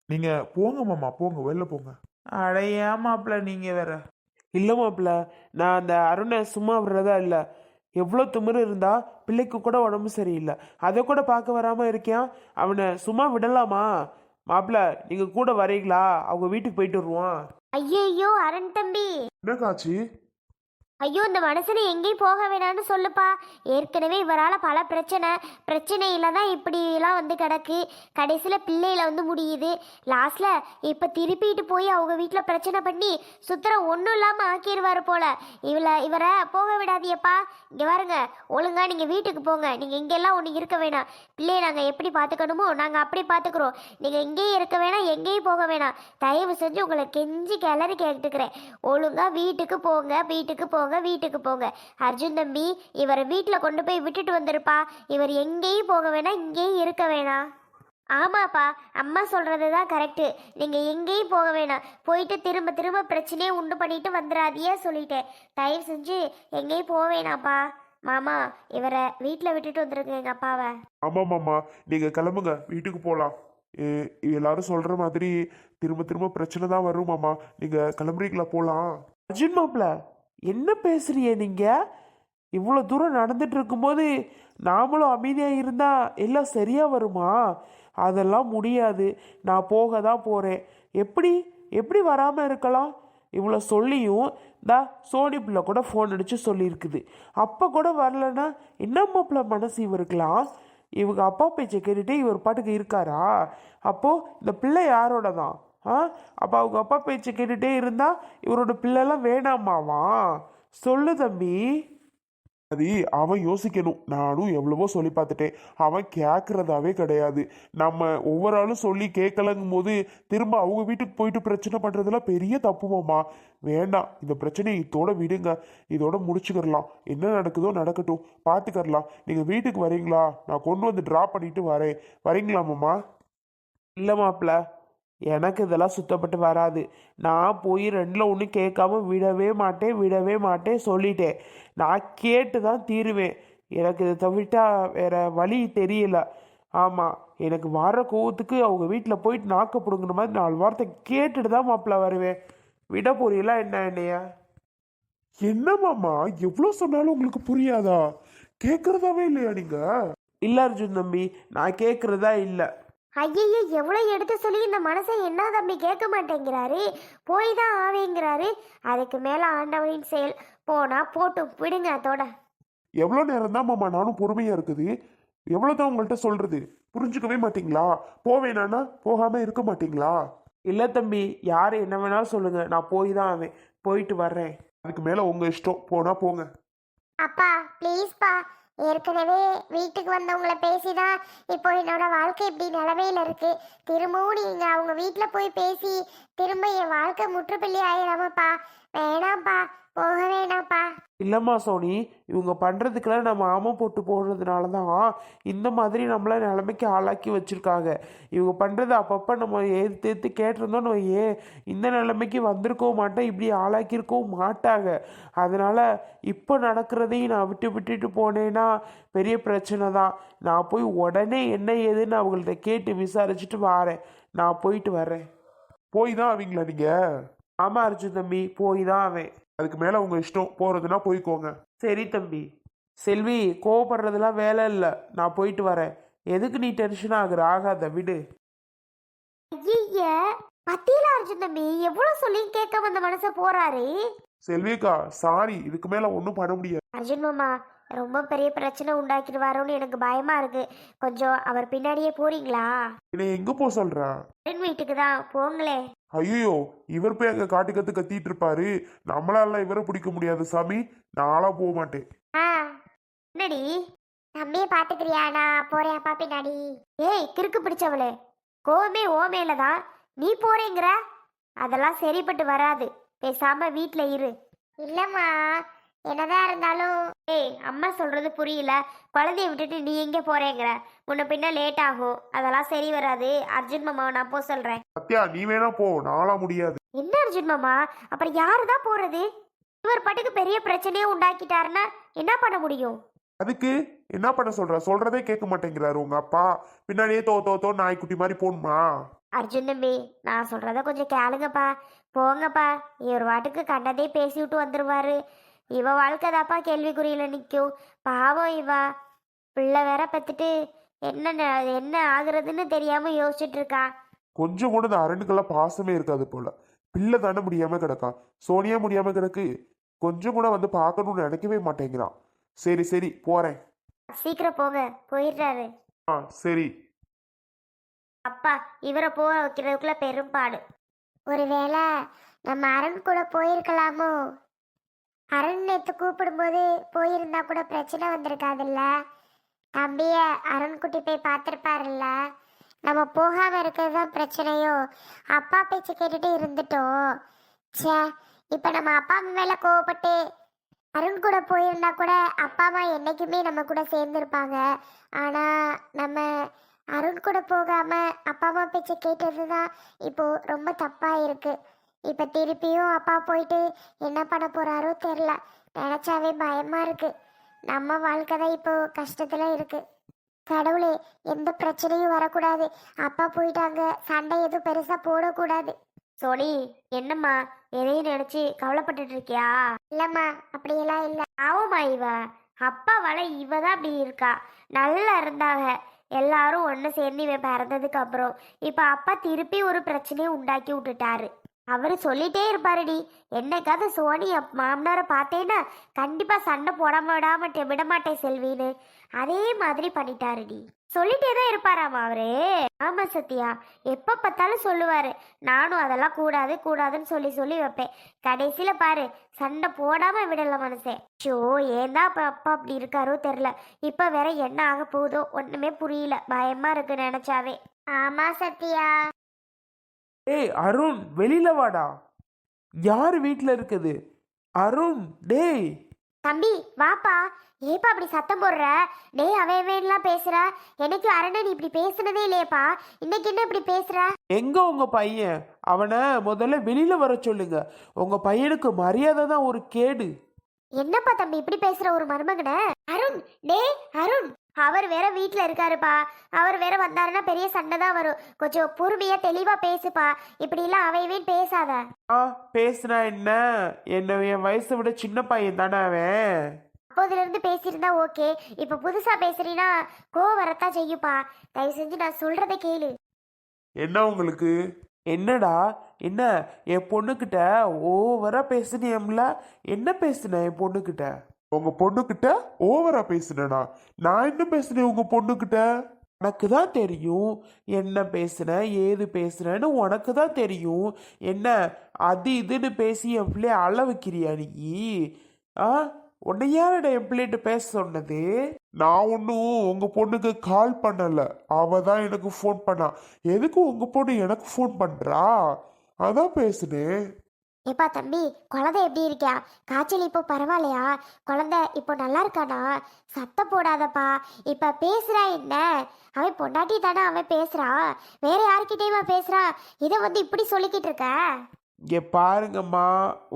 நீங்க போங்க மாமா, போங்க வெளில போங்க. அட ஏன் மாப்பிள்ள நீங்க வேற. இல்லை மாப்பிள்ள, நான் அந்த அருணை சும்மா விடுறதா இல்லை. எவ்வளோ திமிரு இருந்தா பிள்ளைக்கு கூட உடம்பு சரியில்லை, அதை கூட பார்க்க வராமல் இருக்கியான். அவனை சும்மா விடலாமா? மாப்பிள்ள, நீங்கள் கூட வரீங்களா? அவங்க வீட்டுக்கு போயிட்டு வருவான். ஐயோ அருண் தம்பி, என்ன காட்சி? ஐயோ இந்த மனுஷனை எங்கேயும் போக வேணாம்னு சொல்லுப்பா. ஏற்கனவே இவரால் பல பிரச்சனையில தான் இப்படிலாம் வந்து கிடக்கு. கடைசியில் பிள்ளையில வந்து முடியுது. லாஸ்ட்டில் இப்போ திருப்பிட்டு போய் அவங்க வீட்டில் பிரச்சனை பண்ணி சுத்தரம் ஒன்றும் இல்லாமல் ஆக்கிடுவார் போல. இவரை போக விடாதியப்பா. இங்கே பாருங்க, ஒழுங்கா நீங்கள் வீட்டுக்கு போங்க. நீங்கள் இங்கெல்லாம் ஒன்று இருக்க வேணாம். பிள்ளையை நாங்கள் எப்படி பார்த்துக்கணுமோ நாங்கள் அப்படி பார்த்துக்குறோம். நீங்கள் எங்கேயும் இருக்க வேணாம், எங்கேயும் போக வேணாம். தயவு செஞ்சு உங்களை கெஞ்சி கிளறி கேட்டுக்கிறேன். ஒழுங்கா வீட்டுக்கு போங்க, வீட்டுக்கு போங்க, வீட்டுக்கு போங்க. அர்ஜுன் தம்பி, இவரை வீட்டில் கொண்டு போய் விட்டுட்டு வந்திருப்பா. இவர் எங்கேயும் போக வேணாம், இங்கேயும் இருக்க வேணாம். ஆமாப்பா, அம்மா சொல்கிறது தான் கரெக்டு. நீங்கள் எங்கேயும் போக வேணாம். போயிட்டு திரும்ப திரும்ப பிரச்சனையே உண்டு பண்ணிட்டு வந்துடாதியே சொல்லிட்டேன். தயவு செஞ்சு எங்கேயும் போக வேணாப்பா. மாமா, இவரை வீட்டில் விட்டுட்டு வந்துருங்க எங்கள் அப்பாவை. ஆமா மாமா, நீங்க கிளம்புங்க, வீட்டுக்கு போலாம். எல்லாரும் சொல்ற மாதிரி திரும்ப திரும்ப பிரச்சனை தான் வரும் மாமா. நீங்க கிளம்புறீங்களா? போலாம். அர்ஜுன் மாப்பிள்ள, என்ன பேசுறிய நீங்க? இவ்வளோ தூரம் நடந்துட்டு இருக்கும்போது நாமளும் அமைதியாக இருந்தால் எல்லாம் சரியாக வருமா? அதெல்லாம் முடியாது. நான் போக தான் போகிறேன். எப்படி எப்படி வராமல் இருக்கலாம்? இவ்வளோ சொல்லியும் தா சோனி பிள்ளை கூட ஃபோன் அடித்து சொல்லியிருக்குது. அப்போ கூட வரலன்னா என்ன மாப்பிள்ள மனசு இவருக்கலாம்? இவங்க அப்பா பேச்சை கேட்டுட்டு இவர் பாட்டுக்கு இருக்காரா? அப்போது இந்த பிள்ளை யாரோட தான்? அப்போ அவங்க அப்பா பேச்சை கேட்டுகிட்டே இருந்தா இவரோட பிள்ளைலாம் வேணாமாவா? சொல்லு தம்பி. அது அவன் யோசிக்கணும். நானும் எவ்வளவோ சொல்லி பார்த்துட்டேன், அவன் கேட்கறதாவே கிடையாது. நம்ம ஒவ்வொரு ஆளும் சொல்லி கேட்கலங்கும் போது திரும்ப அவங்க வீட்டுக்கு போயிட்டு பிரச்சனை பண்றதுலாம் பெரிய தப்புமாம்மா. வேண்டாம், இந்த பிரச்சனையை இதோட விடுங்க, இதோட முடிச்சுக்கிறலாம். என்ன நடக்குதோ நடக்கட்டும், பார்த்துக்கறலாம். நீங்க வீட்டுக்கு வரீங்களா? நான் கொண்டு வந்து ட்ராப் பண்ணிட்டு வரேன். வரீங்களாமாம்மா? இல்லை மாப்பிள்ள, எனக்கு இதெல்லாம் சுத்தப்பட்டு வராது. நான் போய் ரெண்டில் ஒன்றும் கேட்காம விடவே மாட்டேன் சொல்லிட்டேன். நான் கேட்டு தான் தீருவேன். எனக்கு இதை தவிர்த்தா வேற வழி தெரியல. ஆமாம், எனக்கு வர கோவத்துக்கு அவங்க வீட்டில் போயிட்டு நாக்க பிடுங்குற மாதிரி 4 வார்த்தை கேட்டுட்டு தான் மாப்பிள்ள வருவேன். விட போறீங்களா என்ன என்னையா? என்னமாம்மா, எவ்வளோ சொன்னாலும் உங்களுக்கு புரியாதா? கேட்கறதாவே இல்லையா நீங்க? இல்லை அர்ஜுன் தம்பி, நான் கேட்குறதா இல்லை. ஐயையே, எவ்வளோ எடுத்து சொல்லி இந்த மனசை என்ன தம்பி கேட்க மாட்டேங்கிறாரு. போய் தான் ஆவேங்கிறாரு. அதுக்கு மேலே ஆண்டவனின் செயல். போனா போட்டும், விடுங்க அதோட. எவ்வளோ நேரம் தான் மாமா நானும் பொறுமையா இருக்குது? எவ்வளோதான் உங்கள்கிட்ட சொல்றது? புரிஞ்சுக்கவே மாட்டீங்களா? போவேனா போகாம இருக்க மாட்டீங்களா? இல்லை தம்பி, யார் என்ன வேணாலும் சொல்லுங்க, நான் போய் தான் ஆவேன். போயிட்டு வர்றேன். அதுக்கு மேல உங்க இஷ்டம், போனா போங்க. அப்பா ப்ளீஸ்ப்பா, ஏற்கனவே வீட்டுக்கு வந்தவங்கள பேசிதான் இப்போ என்னோட வாழ்க்கை இப்படி நிலமையில இருக்கு. திரும்பவும் நீங்க அவங்க வீட்டில் போய் பேசி திரும்ப என் வாழ்க்கை முற்றுப்புள்ளி ஆயிடாமப்பா. வேணாம்ப்பா, போக வேணாம்ப்பா. இல்லைம்மா சோனி, இவங்க பண்ணுறதுக்கெல்லாம் நம்ம ஆமை போட்டு போடுறதுனால தான் இந்த மாதிரி நம்மளை நிலைமைக்கு ஆளாக்கி வச்சுருக்காங்க. இவங்க பண்ணுறது அப்பப்போ நம்ம ஏற்று கேட்டிருந்தோம், நம்ம இந்த நிலைமைக்கு வந்திருக்கவும் மாட்டோம், இப்படி ஆளாக்கியிருக்கவும் மாட்டாங்க. அதனால் இப்போ நடக்கிறதையும் நான் விட்டுட்டு போனேன்னா பெரிய பிரச்சனை தான். நான் போய் உடனே என்ன ஏதுன்னு அவங்கள்ட்ட கேட்டு விசாரிச்சுட்டு வரேன். நான் போயிட்டு வரேன். போய் தான் அவங்களா நீங்க? ஆமாம் அர்ஜுன் தம்பி, போய் தான் அவன். அதுக்கு மேல உங்க இஷ்டம், போறதுன்னா போய்க்கோங்க. சரி தம்பி. செல்வி, கோவப்படுறதுலாம் வேலை இல்லை, நான் போயிட்டு வரேன். எதுக்கு நீ டென்ஷன் ஆகாத, விடு. ஐய, பத்தியில அர்ஜுன் தம்பி எவ்வளோ சொல்லி கேட்க வந்த மனசை போறாரு. செல்விக்கா சாரி, இதுக்கு மேல ஒன்றும் பண்ண முடியாது. அர்ஜுன் மாமா, ரொம்ப பெரிய பிரச்சனை உண்டாக்கிடுவாரோன்னு எனக்கு பயமா இருக்கு. கொஞ்சம் அவர் பின்னாடியே போறீங்களா? என்னை எங்க போ சொல்ற? என் வீட்டுக்கு தான், போங்களே. ஐயோ, இவர் போய் அங்க காட்டு கத்து கத்திட்டு இருப்பாரு. நம்மளால இவரை பிடிக்க முடியாது சாமி. நாளா போக மாட்டேன். என்னடி தம்பியை பாத்துக்கிறியா? நான் போறேன் அப்பா பின்னாடி. ஏய் கிறுக்கு பிடிச்சவளே, கோவமே ஓமேல தான். நீ போறேங்கிற? அதெல்லாம் சரிப்பட்டு வராது. பேசாம வீட்ல இரு. இல்லம்மா, என்னதான் இருந்தாலும் ஏய், அம்மா சொல்றது புரியல. குழந்தைய விட்டுட்டு நீ எங்க போறேங்கிற? முன்ன பின்ன லேட் ஆகும், அதெல்லாம் சரி வராது. அர்ஜுன் மாமாவை நான் போ சொல்றேன். சத்யா, நீ வேணா போ, நாளா முடியாது. என்ன அர்ஜுன் மாமா, அப்புறம் யாருதான் போறது? இவர் பாட்டுக்கு பெரிய பிரச்சனையே உண்டாக்கிட்டாருன்னா என்ன பண்ண முடியும்? அதுக்கு என்ன பண்ண சொல்றதே கேட்க மாட்டேங்கிறாரு உங்க அப்பா. பின்னாடியே தோ நாய்க்குட்டி மாதிரி போகணுமா? அர்ஜுன் தம்பி, நான் சொல்றத கொஞ்சம் கேளுங்கப்பா. போங்கப்பா. இவர் வாட்டுக்கு கண்டதே பேசி விட்டு வந்துருவாரு. இவ வாழ்க்கை தாப்பா கேள்விக்குறியில நிற்கும். பாவம் இவா. பிள்ளை வேற பெத்துட்டு என்ன ஆகுறதுன்னு தெரியாம யோசிச்சுட்டு இருக்கா. கொஞ்சம் கூட இந்த அரணுக்கெல்லாம் பாசமே இருக்காது போல. பிள்ளை தானே முடியாம கிடக்கான், சோனியா முடியாம கிடக்கு. கொஞ்சம் கூட வந்து பார்க்கணும்னு நினைக்கவே மாட்டேங்கிறான். சரி சரி போறேன். சீக்கிரம் போங்க, போயிடுறாரு. ஆ சரி. அப்பா, இவரை போக வைக்கிறதுக்குள்ள பெரும்பாடு. ஒருவேளை நம்ம அருண் கூட போயிருக்கலாமோ? அருண் நேற்று கூப்பிடும்போது போயிருந்தா கூட பிரச்சனை வந்திருக்காதுல்ல. தம்பிய அருண் குட்டி போய் பார்த்துருப்பாருல்ல. நம்ம போகாம இருக்கிறது தான் பிரச்சனையோ? அப்பா பேச்சு கேட்டுட்டு இருந்துட்டோம். ச்சே, இப்போ நம்ம அப்பா அம்மா மேலே கோவப்பட்டு அருண் கூட போயிருந்தா கூட அப்பா அம்மா என்னைக்குமே நம்ம கூட சேர்ந்துருப்பாங்க. ஆனால் நம்ம அருண் கூட போகாம அப்பா அம்மா பேச்சை கேட்டது தான் இப்போ ரொம்ப தப்பாக இருக்கு. இப்போ திருப்பியும் அப்பா போயிட்டு என்ன பண்ண போறாரோ தெரில. நினச்சாவே பயமா இருக்கு. நம்ம வாழ்க்கை தான் இப்போ கஷ்டத்தில் இருக்கு. கடவுளே, எந்த பிரச்சனையும் வரக்கூடாது. அப்பா போயிட்டாங்க, சண்டை எதுவும் பெருசாக போடக்கூடாது. சோனி, என்னம்மா எதையும் நினைச்சு கவலைப்பட்டுட்டு இருக்கியா? இல்லம்மா, அப்படியெல்லாம் இல்லை. ஆமாம்மா, அப்பா வலை இவ தான் அப்படி இருக்கா. நல்லா இருந்தாங்க எல்லாரும் ஒன்று சேர்ந்து இவன் பிறந்ததுக்கு அப்புறம். இப்போ அப்பா திருப்பி ஒரு பிரச்சனையை உண்டாக்கி விட்டுட்டாரு. அவர் சொல்லிட்டே இருப்பாருடி, என்னைக்காவது சோனி மாமனாரை பார்த்தேன்னா கண்டிப்பாக சண்டை போடாம விட மாட்டேன் செல்வின்னு. அதே மாதிரி பண்ணிட்டாருடி. சொல்லிட்டே தான் இருப்பாராமா அவரு. ஆமா சத்யா, எப்போ பார்த்தாலும் சொல்லுவாரு. நானும் அதெல்லாம் கூடாது கூடாதுன்னு சொல்லி சொல்லி வைப்பேன். கடைசியில பாரு, சண்டை போடாம விடல மனுஷன். ஷோ, ஏன் தான் அப்பா அப்படி இருக்காரோ தெரில. இப்போ வேற என்ன ஆக போகுதோ ஒண்ணுமே புரியல. பயமா இருக்கு நினைச்சாவே. ஆமா சத்யா. ஏய் அருண், வெளியில வாடா. யார் வீட்டில் இருக்குது? அருண், டேய். தம்பி வாப்பா. ஏப்பா அப்படி சத்தம் போடுற? டேய், அவன்லாம் பேசுற. எனக்கு அரண் நீ இப்படி பேசுனதே இல்லையப்பா. இன்னைக்கு என்ன இப்படி பேசுற? எங்க உங்க பையன்? அவனை முதல்ல வெளியில வர சொல்லுங்க. உங்க பையனுக்கு மரியாதை தான் ஒரு கேடு. என்னப்பா தம்பி இப்படி பேசுற ஒரு மருமகன? அருண், டேய் அருண், அவர் வேற வீட்டில் இருக்காருப்பா. அவர் வேற வந்தாருன்னா பெரிய சண்டை தான் வரும். கொஞ்சம் பொறுமையா தெளிவா பேசுப்பா. இப்படிலாம் அவையவே பேசாத. பேசுனா என்ன? என்ன என் வயசை விட சின்ன பையன் தானே அவன். அப்போதுல இருந்து பேசியிருந்தா ஓகே. இப்ப புதுசா பேசுறீன்னா கோவம் வரத்தான் செய்யுப்பா. தயவு செஞ்சு நான் சொல்றத கேளு. என்ன உங்களுக்கு? என்னடா என்ன? என் பொண்ணுக்கிட்ட ஓவரா பேசுனியம்ல. என்ன பேசுன என் பொண்ணுக்கிட்ட? உங்க பொண்ணுகிட்ட ஓவரா பேசுனேனா? நான் என்ன பேசுனேன் உங்க பொண்ணுகிட்ட? உனக்கு தான் தெரியும் என்ன பேசுன ஏது பேசுனேன்னு. உனக்கு தான் தெரியும். என்ன அது இதுன்னு பேசி என் பிள்ளைய அழ வைக்கிறியா நீ? ஆ, உன்னை யாரடா என் பிள்ளைகிட்ட பேச சொன்னது? நான் ஒன்றும் உங்க பொண்ணுக்கு கால் பண்ணல. அவ தான் எனக்கு ஃபோன் பண்ணா. எதுக்கு உங்க பொண்ணு எனக்கு ஃபோன் பண்றா? அதான் பேசுனேன். ஏப்பா தம்பி, குழந்தை எப்படி இருக்கியா? காய்ச்சல் இப்போ பரவாயில்லையா? குழந்தை இப்போ நல்லா இருக்கானா? சத்தம் போடாதப்பா. இப்ப பேசுறா என்ன? அவன் பொண்டாட்டி தானே அவன் பேசுறான். வேற யாருக்கிட்டேயுமா பேசுறா? இதை வந்து இப்படி சொல்லிக்கிட்டு இருக்க? இங்கே பாருங்கம்மா,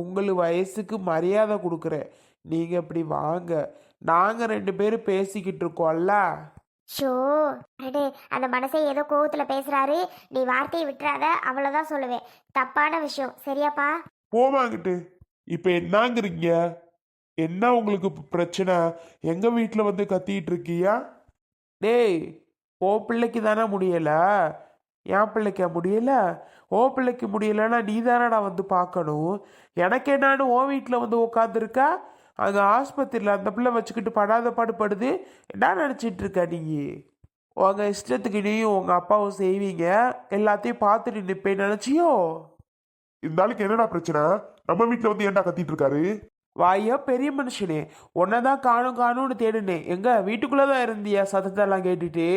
உங்களுக்கு வயசுக்கு மரியாதை கொடுக்குறேன். நீங்கள் இப்படி வாங்க. நாங்கள் 2 பேரும் பேசிக்கிட்டு இருக்கோம்ல. ஷோ, அடே, அந்த மனசை ஏதோ கோவத்துல பேசுறாரு. நீ வார்த்தையை விட்டுறாத, அவ்வளவுதான் சொல்லுவேன். தப்பான விஷயம், சரியாப்பா? போவாங்கிட்டு. இப்ப என்னங்கிறீங்க? என்ன உங்களுக்கு பிரச்சனை? எங்க வீட்டுல வந்து கத்திட்டு இருக்கியா? டேய், ஓ பிள்ளைக்கு தானே முடியல, என் பிள்ளைக்க முடியல? ஓ பிள்ளைக்கு முடியலன்னா நீ தானடா வந்து பார்க்கணும். எனக்கு என்னான்னு ஓ வீட்டில் வந்து உட்காந்துருக்கா? அங்கே ஆஸ்பத்திரியில் அந்த பிள்ளை வச்சுக்கிட்டு படாத பாடுபடுது. என்ன நினச்சிட்டு இருக்க நீ? உங்கள் இஷ்டத்துக்கு நீயும் உங்கள் அப்பாவும் செய்வீங்க. எல்லாத்தையும் பார்த்துட்டு நிற்பேன் நினச்சியோ? இந்த ஆளுக்கு என்னடா பிரச்சனை? நம்ம வீட்டுல வந்து ஏன்டா கத்திட்டு இருக்காரு? வாயா பெரிய மனுஷனே, உன்னை தான் காணும் காணும்னு தேடுனேன். எங்க வீட்டுக்குள்ளே தான் இருந்தியா சத்தத்தெல்லாம் கேட்டுட்டு?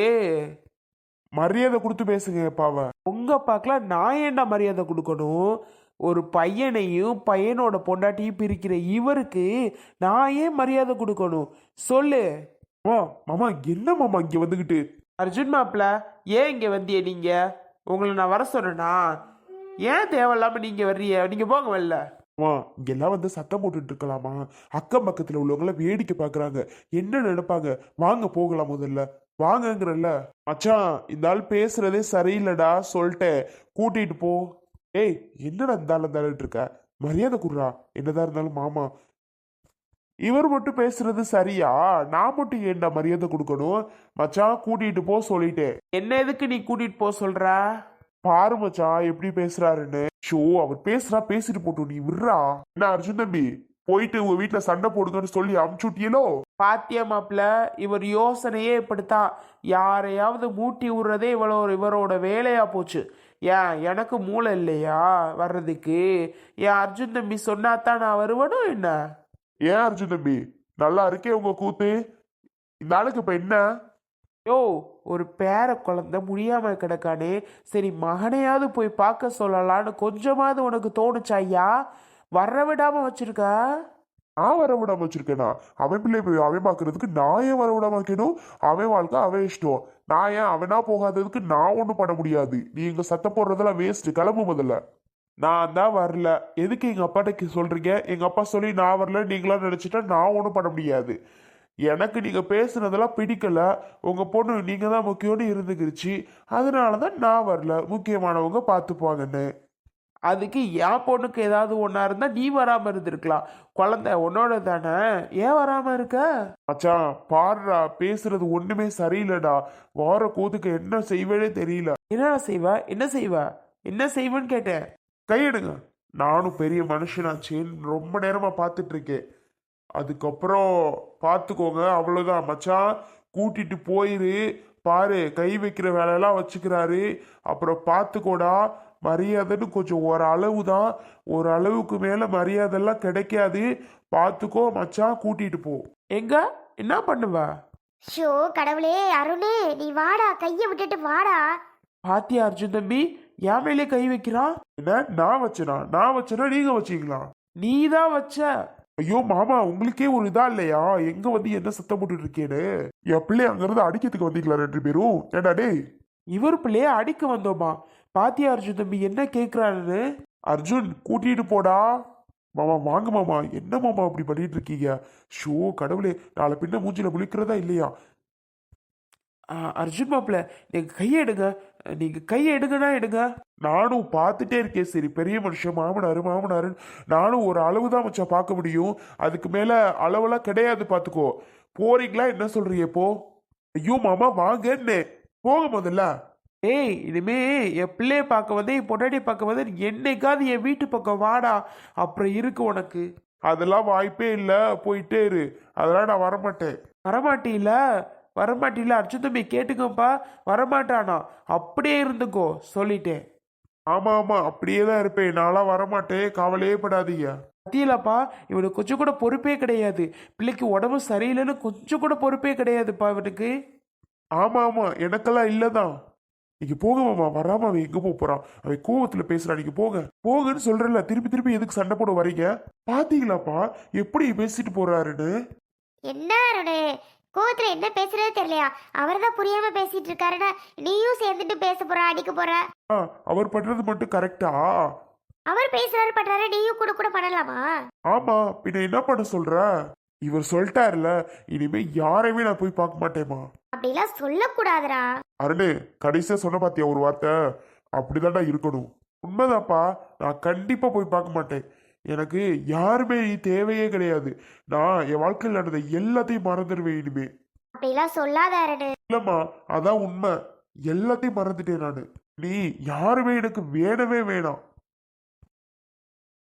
மரியாதை கொடுத்து பேசுங்க அப்பாவ. உங்க அப்பாக்கெல்லாம் நான் ஏன்டா மரியாதை கொடுக்கணும்? ஒரு பையனையும் பையனோட பொண்டாட்டியும் பிரிக்கிற இவருக்கு நான் ஏன் மரியாதை கொடுக்கணும் சொல்லு? மாமா என்ன மாமா இங்க வந்துகிட்டு? அர்ஜுன் மாப்பிள்ள, ஏன் இங்க வந்திய நீங்க? உங்களை நான் வர சொன்னேனா? ஏன் தேவையில்லாம நீங்க வர்றீங்க? நீங்க போங்க வெளில. இங்கெல்லாம் வந்து சத்தம் போட்டுட்டு இருக்கலாமா? அக்கம் பக்கத்துல உள்ளவங்கள வேடிக்கை பாக்குறாங்க. என்ன நினைப்பாங்க? வாங்க போகலாம் முதல்ல. வாங்கங்கிறல்ல. மச்சான் இந்த ஆள் பேசுறதே சரியில்லடா, சொல்லிட்டேன். கூட்டிட்டு போ. ஏய் என்னடா இந்த ஆள் இருந்தாலும் இருக்க, மரியாதை குடுறா. என்னதான் இருந்தாலும் மாமா. இவர் மட்டும் பேசுறது சரியா? நான் மட்டும் ஏன்டா மரியாதை கொடுக்கணும்? மச்சான் கூட்டிட்டு போ சொல்லிட்டேன். என்ன எதுக்கு நீ கூட்டிட்டு போக சொல்ற? பாரு மச்சான் எப்படி பேசுறாருன்னு. ஷோ அவர் பேசுறா, பேசிட்டு போட்டோம், நீ விடுறா. என்ன அர்ஜுன் தம்பி, போயிட்டு உங்க வீட்டுல சண்டை போடுங்கன்னு சொல்லி அமுச்சுட்டியலோ? பாத்தியா மாப்பிள்ள, இவர் யோசனையே இப்படித்தான். யாரையாவது மூட்டி விடுறதே இவரோட வேலையா போச்சு. ஏன் எனக்கு மூளை இல்லையா வர்றதுக்கு? ஏன் அர்ஜுன் தம்பி சொன்னாதான் நான் வருவனும் என்ன? ஏன் அர்ஜுன் தம்பி, நல்லா இருக்கே உங்க கூத்து. இந்த ஆளுக்கு இப்ப என்ன? யோ, ஒரு பேர குழந்தை முடியாம கிடக்கானே, சரி மகனையாவது போய் பார்க்க சொல்லலான்னு கொஞ்சமாவது உனக்கு தோணுச்சா ஐயா? வர விடாம வச்சிருக்க. நான் வர விடாம வச்சிருக்கேனா? அவன் பிள்ளை போய் அவன் பாக்குறதுக்கு நான் ஏன் வர விடாம வைக்கணும்? அவன் வாழ்க்கை அவன் இஷ்டம். நான் ஏன் அவனா போகாததுக்கு நான் ஒன்றும் பண்ண முடியாது. நீங்க சத்தம் போடுறதெல்லாம் வேஸ்ட். கிளம்பு முதல்ல. நான் தான் வரல. எதுக்கு எங்க அப்பாட்ட சொல்றீங்க? எங்க அப்பா சொல்லி நான் வரல நீங்களா நினைச்சிட்டா நான் ஒன்றும் பண்ண முடியாது. எனக்கு நீங்க பேசுனதெல்லாம் பிடிக்கல. உங்க பொண்ணு நீங்க தான் முக்கியம்னு இருந்துக்கிருச்சு. அதனாலதான் நான் வரல. முக்கியமானவங்க பார்த்துப்பாங்கன்னு. அதுக்கு என் பொண்ணுக்கு ஏதாவது ஒன்றா இருந்தா நீ வராம இருந்திருக்கலாம். குழந்தை உன்னோட தானே, ஏன் வராம இருக்க? மச்சான் பாருடா, பேசுறது ஒண்ணுமே சரியில்லடா. வார கூத்துக்கு என்ன செய்வேனே தெரியல. என்னடா செய்வ? என்ன செய்வ? என்ன செய்வேன்னு கேட்டேன். கையெடுங்க. நானும் பெரிய மனுஷனாச்சேன்னு ரொம்ப நேரமா பார்த்துட்டு இருக்கேன். அதுக்கப்புறம் பார்த்துக்கோங்க, அவ்வளோதான். மச்சான் கூட்டிட்டு போயிரு. பாரு கை வைக்கிற வேலையெல்லாம் வச்சுக்கிறாரு. அப்புறம் பார்த்துக்கோடா. மரியாதைன்னு கொஞ்சம் ஒரு அளவு தான், ஒரு அளவுக்கு மேல மரியாதைலாம் கிடைக்காது. பார்த்துக்கோ மச்சான், கூட்டிட்டு போ. எங்க என்ன பண்ணுவ? ஷோ கடவுளே, அருணே நீ வாடா, கையை விட்டுட்டு வாடா. பாத்தியா அர்ஜுன் தம்பி, என் மேலே கை வைக்கிறான். என்ன நான் வச்சேனா நீங்க வச்சீங்களா? நீ தான் வச்ச. ஐயோ மாமா, உங்களுக்கே ஒரு இதா இல்லையா? எங்க வந்து என்ன சத்தம் போட்டுட்டு இருக்கேன்னு? என் பிள்ளை அங்கிருந்து அடிக்கிறதுக்கு வந்தீங்களா 2 பேரும்? ஏடா டேய், இவர் பிள்ளைய அடிக்க வந்தோமா? பாத்தியா அர்ஜுன் தம்பி என்ன கேக்குறான்னு? அர்ஜுன் கூட்டிட்டு போடா. மாமா வாங்க மாமா. என்ன மாமா அப்படி பண்ணிட்டு இருக்கீங்க? ஷோ கடவுளே, நாளை பின்ன மூஞ்சில முழிக்கிறதா இல்லையா? அர்ஜுன் மாப்பிள்ள, நீங்க கையை எடுங்க. நீங்க கையை எடுங்கன்னா எடுங்க. நானும் பார்த்துட்டே இருக்கேன். சரி பெரிய மனுஷன் மாமனாரு நானும் ஒரு அளவு தான் மச்சான் பார்க்க முடியும். அதுக்கு மேல அளவெல்லாம் கிடையாது. பார்த்துக்கோ. போறீங்களா என்ன சொல்றீங்க இப்போ? ஐயோ மாமா வாங்கன்னு போக முதல்ல. ஏய், இனிமே என் பிள்ளைய பார்க்க வந்து என் பொண்டாட்டியை பார்க்க வந்து என்னைக்காவது என் வீட்டு பக்கம் வாடா, அப்புறம் இருக்கு உனக்கு. அதெல்லாம் வாய்ப்பே இல்லை. போயிட்டே இரு. அதெல்லாம் நான் வரமாட்டேன். வரமாட்டீல அர்ஜுன் தம்பி கேட்டுக்கப்பா. வரமாட்டானா? அப்படியே இருந்துக்கோ சொல்லிட்டேன். ஆமா ஆமா அப்படியே தான் இருப்பேன். நான்லாம் வரமாட்டேன், கவலையே படாதீங்க. பத்தியலாப்பா, இவனுக்கு கொஞ்சம் கூட பொறுப்பே கிடையாது. பிள்ளைக்கு உடம்பு சரியில்லைன்னு கொஞ்சம் கூட பொறுப்பே கிடையாதுப்பா இவனுக்கு. ஆமா ஆமா எனக்கெல்லாம் இல்லதான். நீங்க போங்க மாமா. வராம அவன் எங்க போறான்? அவன் கோவத்துல பேசுறான். நீங்க போங்கன்னு சொல்றல. திருப்பி எதுக்கு சண்டை போட வரீங்க? பாத்தீங்களாப்பா எப்படி பேசிட்டு போறாருன்னு? என்ன அருணே, கோவத்துல என்ன பேசுறதே தெரியலையா? அவர் தான் புரியாம பேசிட்டு இருக்காருன்னா நீயும் சேர்ந்துட்டு பேச போற, அடிக்க போற. அவர் பண்றது மட்டும் கரெக்டா? அவர் பேசுறாரு பண்றாரு, நீயும் கூட கூட பண்ணலாமா? ஆமா பின்ன என்ன பண்ண சொல்ற? இவர் சொல்லிட்டாருல, இனிமே யாரையுமே நான் போய் பார்க்க மாட்டேமா. அப்படிலாம் சொல்லக்கூடாதுடா. அருணே, கடைசியா சொன்ன பாத்தியா ஒரு வார்த்தை? அப்படிதான்டா இருக்கணும். உண்மைதான்ப்பா. நான் கண்டிப்பா போய் பார்க்க மாட்டேன். எனக்கு யாருமே தேவையே கிடையாது. நான் என் வாழ்க்கையில் நடந்த எல்லாத்தையும் மறந்துடுவேன் இனிமே. அப்படிலாம் சொல்லாத அருணே. இல்லம்மா, அதான் உண்மை. எல்லாத்தையும் மறந்துட்டேன் நானு. நீ யாருமே எனக்கு வேணவே வேணாம்.